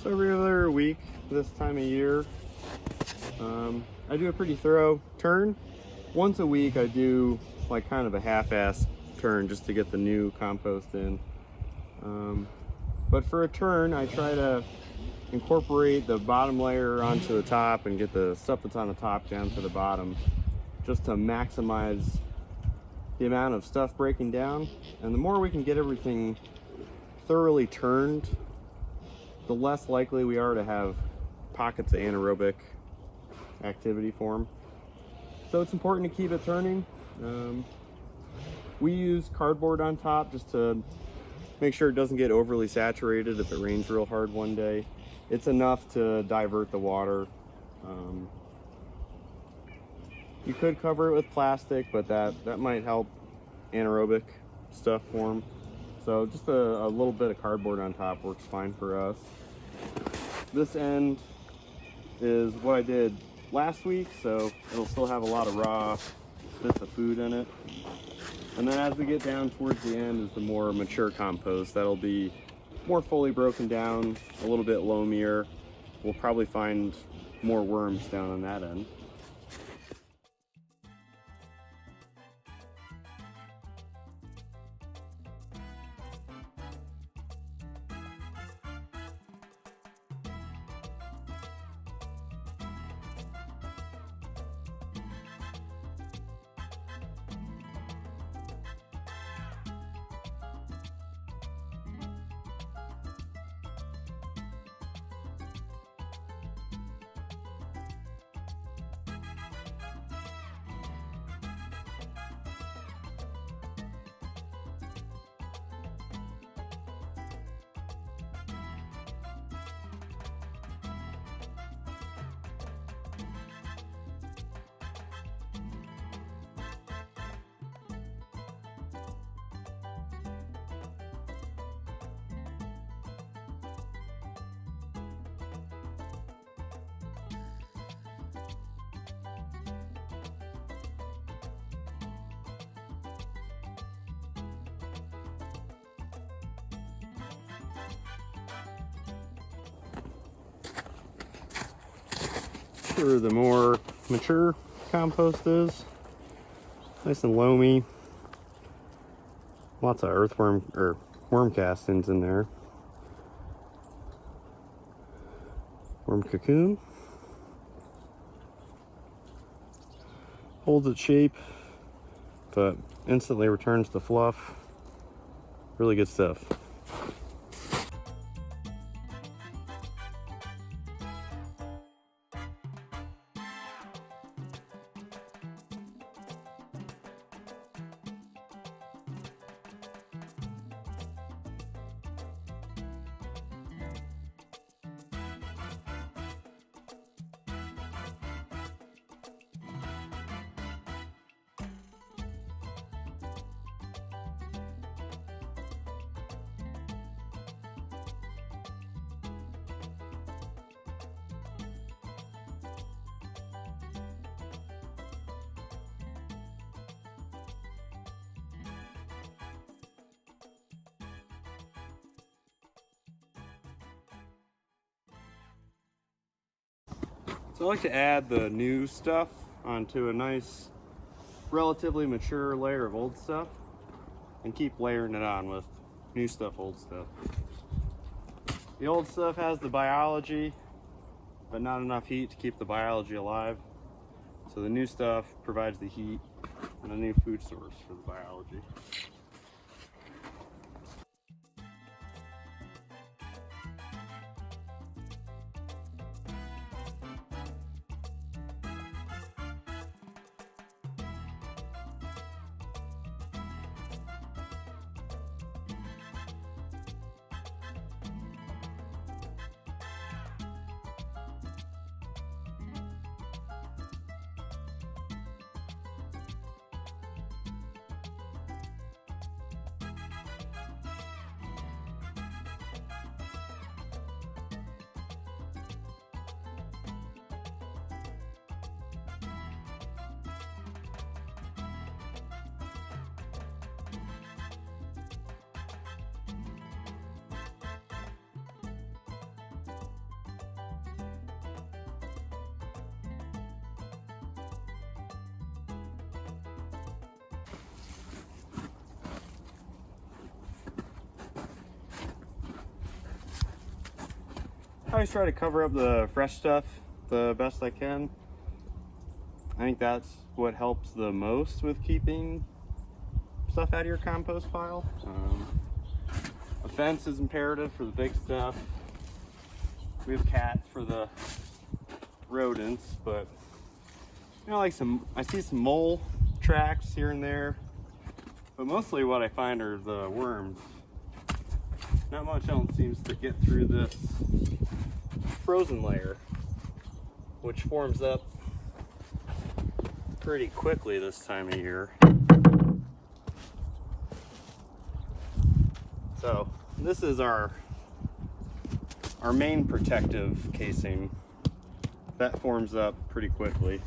So every other week this time of year, I do a pretty thorough turn. Once a week I do like kind of a half-ass turn just to get the new compost in. But for a turn I try to incorporate the bottom layer onto the top and get the stuff that's on the top down to the bottom, just to maximize the amount of stuff breaking down. And the more we can get everything thoroughly turned, the less likely we are to have pockets of anaerobic activity form. So it's important to keep it turning. We use cardboard on top just to make sure it doesn't get overly saturated if it rains real hard one day. It's enough to divert the water. You could cover it with plastic, but that might help anaerobic stuff form. So just a little bit of cardboard on top works fine for us. This end is what I did last week, so it'll still have a lot of raw bits of food in it. And then as we get down towards the end is the more mature compost. That'll be more fully broken down, a little bit loamier. We'll probably find more worms down on that end. Where the more mature compost is, nice and loamy, lots of earthworm or worm castings in there. Worm cocoon holds its shape but instantly returns to fluff. Really good stuff. So I like to add the new stuff onto a nice, relatively mature layer of old stuff and keep layering it on with new stuff, old stuff. The old stuff has the biology, but not enough heat to keep the biology alive. So the new stuff provides the heat and a new food source for the biology. I always try to cover up the fresh stuff the best I can. I think that's what helps the most with keeping stuff out of your compost pile. A fence is imperative for the big stuff. We have cats for the rodents, but you know, like I see some mole tracks here and there, but mostly what I find are the worms. Not much else seems to get through this frozen layer, which forms up pretty quickly this time of year. So this is our main protective casing that forms up pretty quickly.